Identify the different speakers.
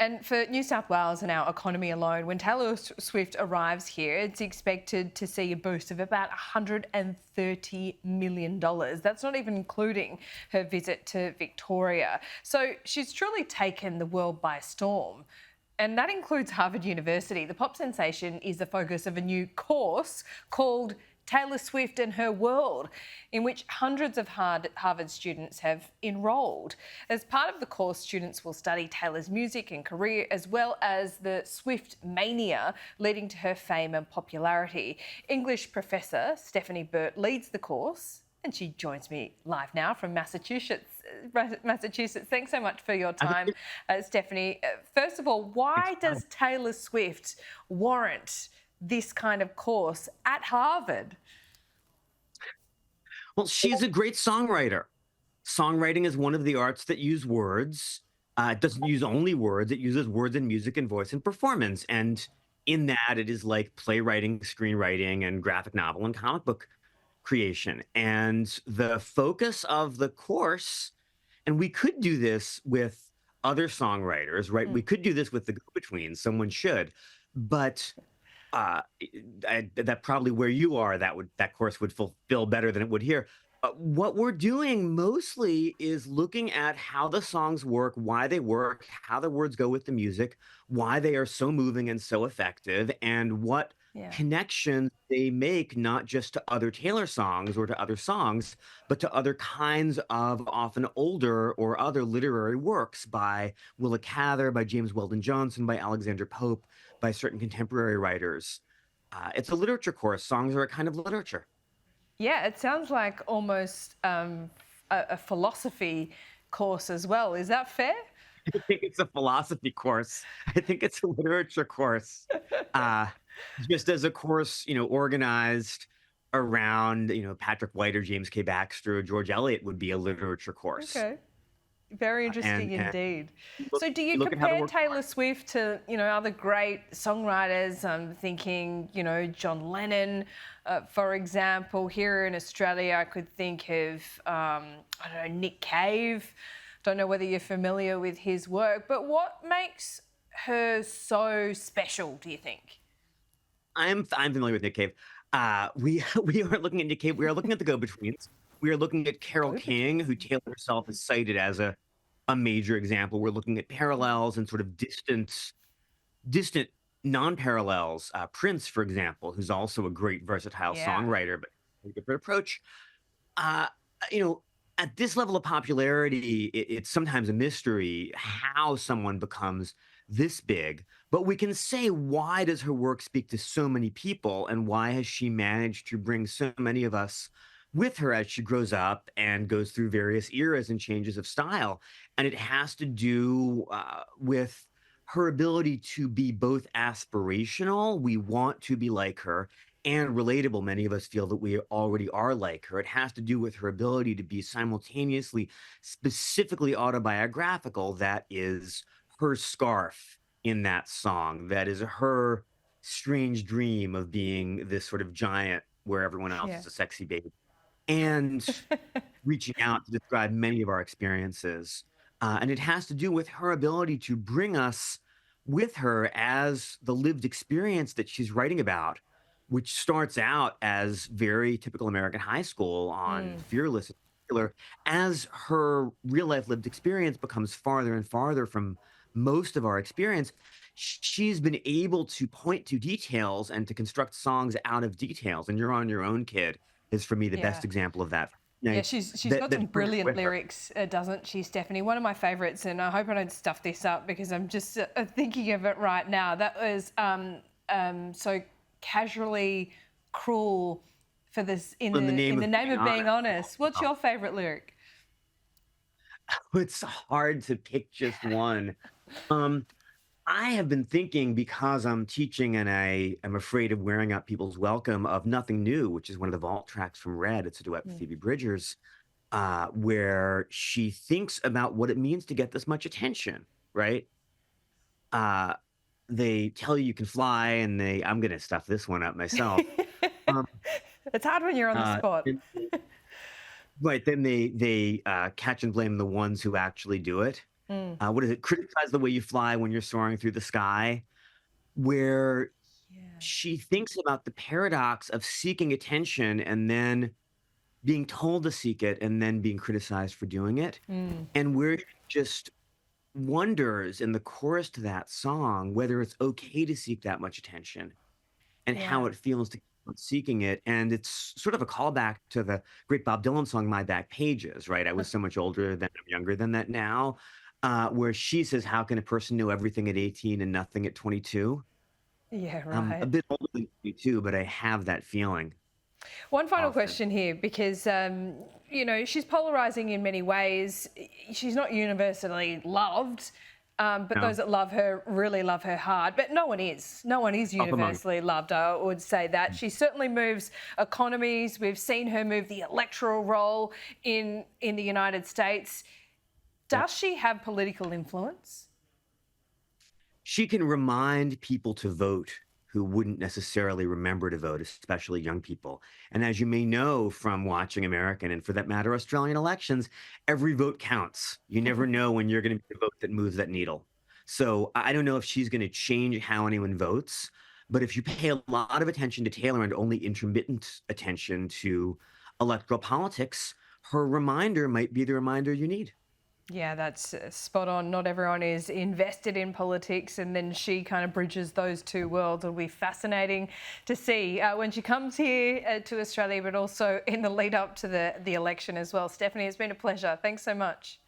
Speaker 1: And for New South Wales and our economy alone, when Taylor Swift arrives here, it's expected to see a boost of about $130 million. That's not even including her visit to Victoria. So she's truly taken the world by storm. And that includes Harvard University. The pop sensation is the focus of a new course called Taylor Swift and Her World, in which hundreds of Harvard students have enrolled. As part of the course, students will study Taylor's music and career, as well as the Swift mania leading to her fame and popularity. English professor Stephanie Burt leads the course, and she joins me live now from Massachusetts. Thanks so much for your time, Stephanie. First of all, why does Taylor Swift warrant this kind of course at Harvard?
Speaker 2: Well, she's a great songwriter. Songwriting is one of the arts that use words. It doesn't use only words. It uses words and music and voice and performance. And in that, it is like playwriting, screenwriting, and graphic novel and comic book creation. And the focus of the course, and we could do this with other songwriters, right? We could do this with the go-betweens. Someone should. But that probably where you are, that course would fulfill better than it would here. What we're doing mostly is looking at how the songs work, why they work, how the words go with the music, why they are so moving and so effective, and what connections they make, not just to other Taylor songs or to other songs, but to other kinds of often older or other literary works by Willa Cather, by James Weldon Johnson, by Alexander Pope, by certain contemporary writers. It's a literature course. Songs are a kind of literature.
Speaker 1: Yeah, it sounds like almost a philosophy course as well. Is that fair?
Speaker 2: I think it's a philosophy course. I think it's a literature course. Just as a course, organized around, Patrick White or James K. Baxter or George Eliot would be a literature course.
Speaker 1: Okay. Very interesting indeed. So do you
Speaker 2: look at how
Speaker 1: compare
Speaker 2: to work
Speaker 1: Taylor Swift to, other great songwriters? I'm thinking, John Lennon, for example. Here in Australia, I could think of, Nick Cave. Don't know whether you're familiar with his work, but what makes her so special, do you think?
Speaker 2: I'm familiar with Nick Cave. We aren't looking at Nick Cave. We are looking at the go-betweens. We are looking at Carole King, who Taylor herself has cited as a major example. We're looking at parallels and sort of distant non-parallels. Prince, for example, who's also a great versatile songwriter, but a different approach. At this level of popularity, it's sometimes a mystery how someone becomes this big, but we can say, why does her work speak to so many people, and why has she managed to bring so many of us with her as she grows up and goes through various eras and changes of style? And it has to do with her ability to be both aspirational, we want to be like her, and relatable. Many of us feel that we already are like her. It has to do with her ability to be simultaneously, specifically autobiographical. That is her scarf in that song. That is her strange dream of being this sort of giant where everyone else is a sexy baby. And reaching out to describe many of our experiences. And it has to do with her ability to bring us with her as the lived experience that she's writing about, which starts out as very typical American high school on Fearless in particular, as her real life lived experience becomes farther and farther from most of our experience. She's been able to point to details and to construct songs out of details. And You're on Your Own, Kid is, for me, the best example of that.
Speaker 1: Yeah, she's got some brilliant lyrics, doesn't she, Stephanie? One of my favourites, and I hope I don't stuff this up because I'm just thinking of it right now. That was so casually cruel for this in the name of being honest. What's your favourite lyric?
Speaker 2: It's hard to pick just one. I have been thinking, because I'm teaching and I am afraid of wearing out people's welcome, of Nothing New, which is one of the vault tracks from Red. It's a duet with Phoebe Bridgers, where she thinks about what it means to get this much attention, right? They tell you can fly, and I'm going to stuff this one up myself.
Speaker 1: It's hard when you're on the spot.
Speaker 2: Right, then they catch and blame the ones who actually do it. What is it? Criticize the way you fly when you're soaring through the sky, where
Speaker 1: Yeah.
Speaker 2: she thinks about the paradox of seeking attention and then being told to seek it and then being criticized for doing it.
Speaker 1: Mm.
Speaker 2: And where she just wonders in the chorus to that song whether it's okay to seek that much attention and how
Speaker 1: Yeah.
Speaker 2: it feels to keep on seeking it. And it's sort of a callback to the great Bob Dylan song, My Back Pages, right? I was so much older than I'm younger than that now, where she says, how can a person know everything at 18 and nothing at 22?
Speaker 1: Yeah,
Speaker 2: I'm a
Speaker 1: right.
Speaker 2: bit older than 22, but I have that feeling
Speaker 1: One final
Speaker 2: often.
Speaker 1: question here, because she's polarizing in many ways. She's not universally loved, but
Speaker 2: No,
Speaker 1: those that love her really love her hard. But no one is. No one is
Speaker 2: up among.
Speaker 1: universally loved. I would say that she certainly moves economies. We've seen her move the electoral roll in the United States.
Speaker 2: Yeah.
Speaker 1: Does she have political influence?
Speaker 2: She can remind people to vote who wouldn't necessarily remember to vote, especially young people. And as you may know from watching American and for that matter, Australian elections, every vote counts. You never know when you're going to be the vote that moves that needle. So I don't know if she's going to change how anyone votes, but if you pay a lot of attention to Taylor and only intermittent attention to electoral politics, her reminder might be the reminder you need.
Speaker 1: Yeah, that's spot on. Not everyone is invested in politics, and then she kind of bridges those two worlds. It'll be fascinating to see when she comes here to Australia, but also in the lead up to the election as well. Stephanie, it's been a pleasure. Thanks so much.